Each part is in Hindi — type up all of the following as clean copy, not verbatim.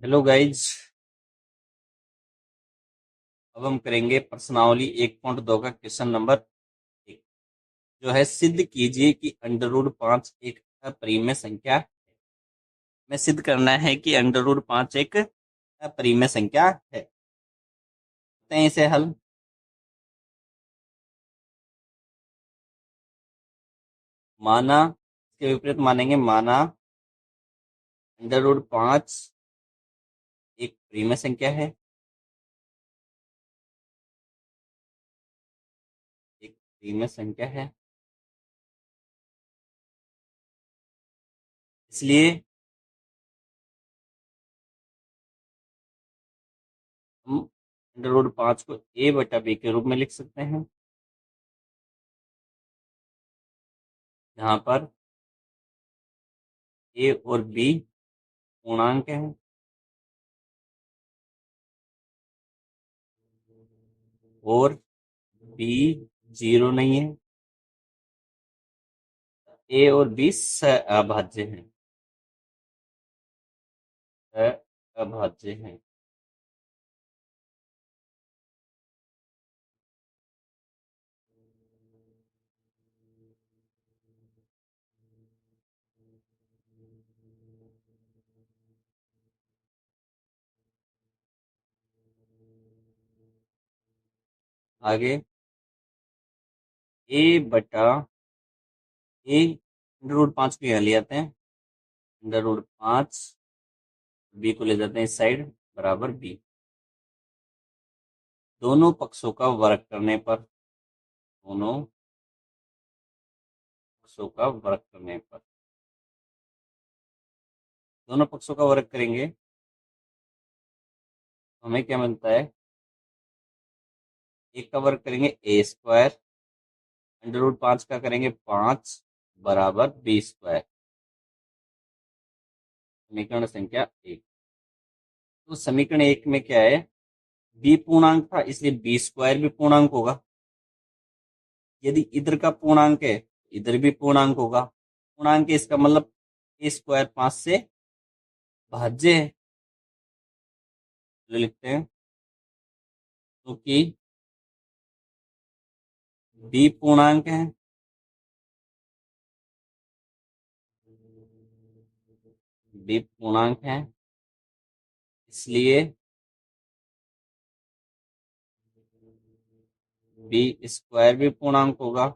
Hello guys. अब हम करेंगे प्रश्नावली 1.2 का क्वेश्चन नंबर एक। जो है, सिद्ध कीजिए कि अंडर रूट 5 एक अपरिमेय संख्या है। में सिद्ध करना है कि अंडर रूट 5 एक अपरिमेय संख्या है। करते हैं इसे हल। माना, इसके विपरीत मानेंगे, माना अंडर रूट 5 एक परिमेय संख्या है। एक परिमेय संख्या है, इसलिए हम अंडर रूट 5 को a बटा b के रूप में लिख सकते हैं, जहां पर a और b पूर्णांक हैं और b जीरो नहीं है। ए और बी अभाज्य हैं। अभाज्य हैं। आगे ए बटा ए अंडर रूट 5 को यहाँ ले आते हैं। अंडर रूट 5 बी को ले जाते हैं इस साइड, बराबर बी। दोनों पक्षों का वर्ग करने पर, दोनों पक्षों का वर्ग करने पर, दोनों पक्षों का वर्ग करेंगे तो हमें क्या मिलता है। एक का वर्ग करेंगे ए स्क्वायर, अंडर रूट 5 का करेंगे 5 बराबर बी स्क्वायर। समीकरण संख्या एक। तो समीकरण एक में क्या है, बी पूर्णांक था इसलिए बी स्क्वायर भी पूर्णांक होगा। यदि इधर का पूर्णांक है, इधर भी पूर्णांक होगा। पूर्णांक है इसका मतलब ए स्क्वायर 5 से भाज्य है। तो लिखते हैं क्योंकि बी पूर्णांक है, बी पूर्णांक है, इसलिए बी स्क्वायर भी पूर्णांक होगा।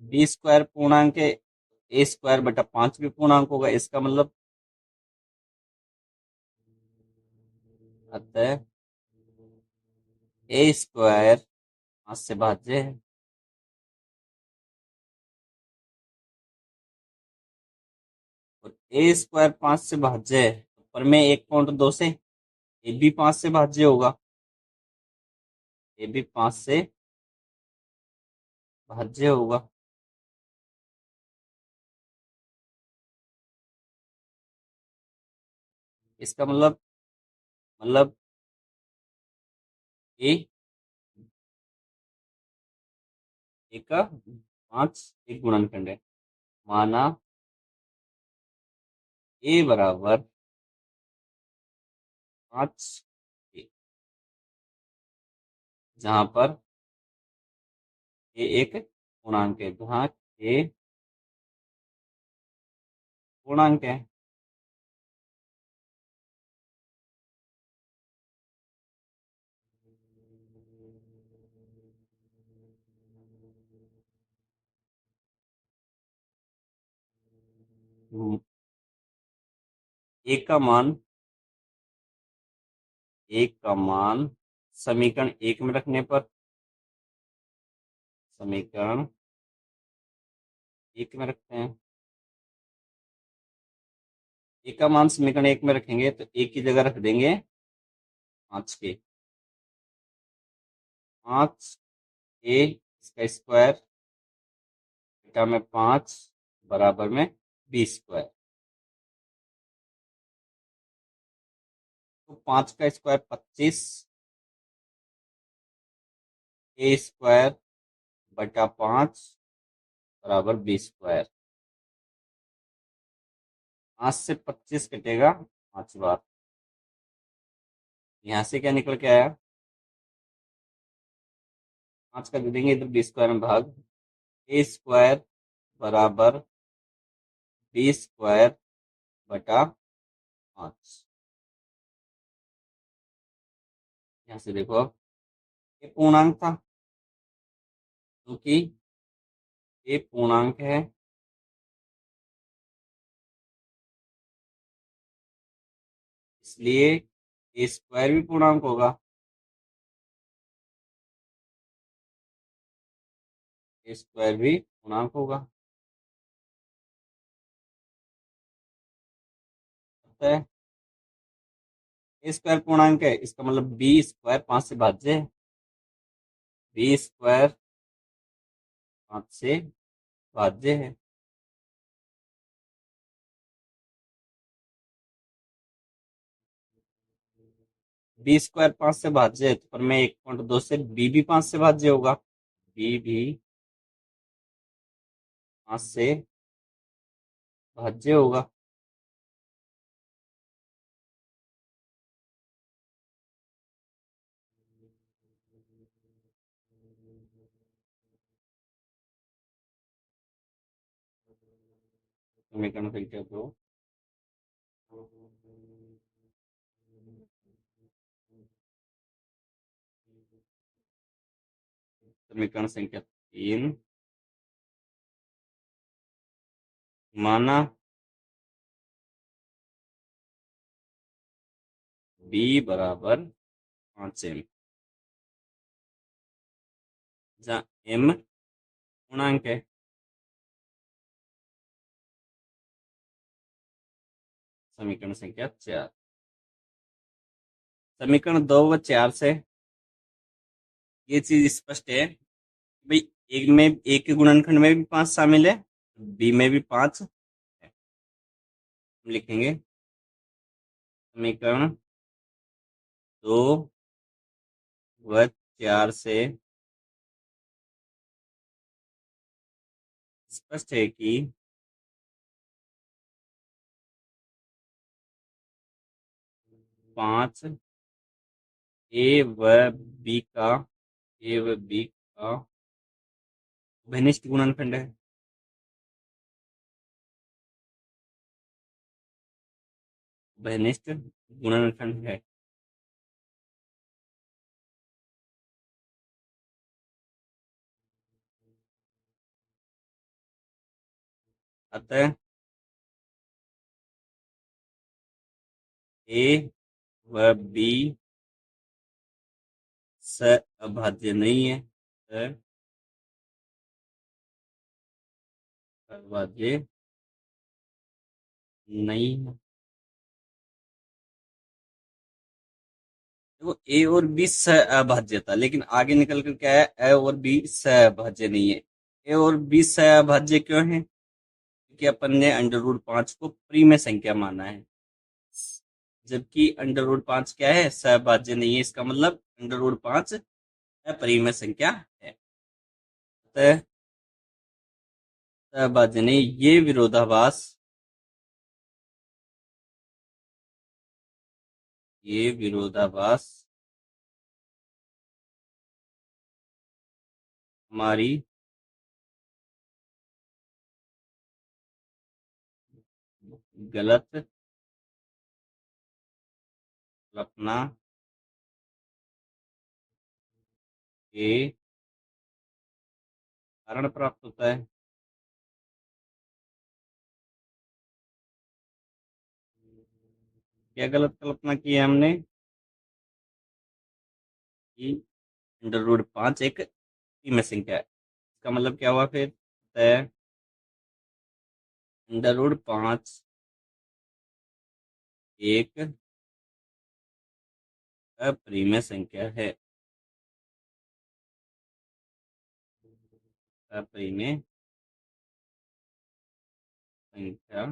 बी स्क्वायर पूर्णांक है, ए स्क्वायर बटा 5 भी पूर्णांक होगा। इसका मतलब अतः ए स्क्वायर 5 से भाज्य है। और ए स्क्वायर 5 से भाज्य है, पर में 1.2 से ए भी 5 से भाज्य होगा। ए भी 5 से भाज्य होगा। इसका मतलब ए, ए का 5 एक गुणनखंड है। माना ए बराबर 5, जहां पर ए एक पूर्णांक है, जहां ए पूर्णांक है। ए का मान, ए का मान समीकरण एक में रखने पर, समीकरण एक में रखते हैं। ए का मान समीकरण एक में रखेंगे तो एक की जगह रख देंगे 5 के। 5 ए इसका स्क्वायर बटा में 5 बराबर में बी स्क्वायर। तो 5 का स्क्वायर 25, ए स्क्वायर बटा 5 बराबर बी स्क्वायर। 5 से 25 कटेगा 5 बार। यहाँ से क्या निकल के आया? 5 का दे देंगे इधर बी स्क्वायर में भाग। ए स्क्वायर बराबर बी स्क्वायर बटा 5। यहाँ से देखो अब ये पूर्णांक था, क्योंकि ये पूर्णांक है, इसलिए ए स्क्वायर भी पूर्णांक होगा। ए स्क्वायर भी पूर्णांक होगा। है ए स्क्वायर पूर्णांक है, इसका मतलब बी स्क्वायर 5 से भाज्य है। बी स्क्वायर 5 से भाज्य है। बी स्क्वायर 5 से भाज्य है, तो पर मैं 1.2 से बी भी 5 से भाज्य होगा। बी भी 5 से भाज्य होगा। समीकरण संख्या 2। समीकरण संख्या 3, माना बी बराबर 5m, जहाँ m पूर्णांक है। समीकरण संख्या 4। समीकरण 2 व 4 से ये चीज स्पष्ट है, भाई एक में, एक के गुणनखंड में भी 5 शामिल है, बी में भी 5 है। हम लिखेंगे समीकरण 2 व 4 से स्पष्ट है कि 5 ए व बी का ए व बी का घनिष्ठ गुणनखंड है। घनिष्ठ गुणनखंड है। अतः ए व बी अभाज्य नहीं है। अभाज्य नहीं है। देखो ए और बी अभाज्य था, लेकिन आगे निकल कर क्या है, ए और बी अभाज्य नहीं है। ए और बी अभाज्य क्यों है? क्योंकि अपन ने √5 को प्रीम संख्या माना है, जबकि √5 क्या है, सहभाज्य नहीं है। इसका मतलब √5 अपरिमेय संख्या है, अतः सहभाज्य नहीं। ये विरोधाभास हमारी गलत कल्पना के कारण प्राप्त होता है। क्या गलत कल्पना की है हमने? कि √5 एक में संख्या है। इसका मतलब क्या हुआ फिर? √5 एक अपरिमेय संख्या है। अपरिमेय संख्या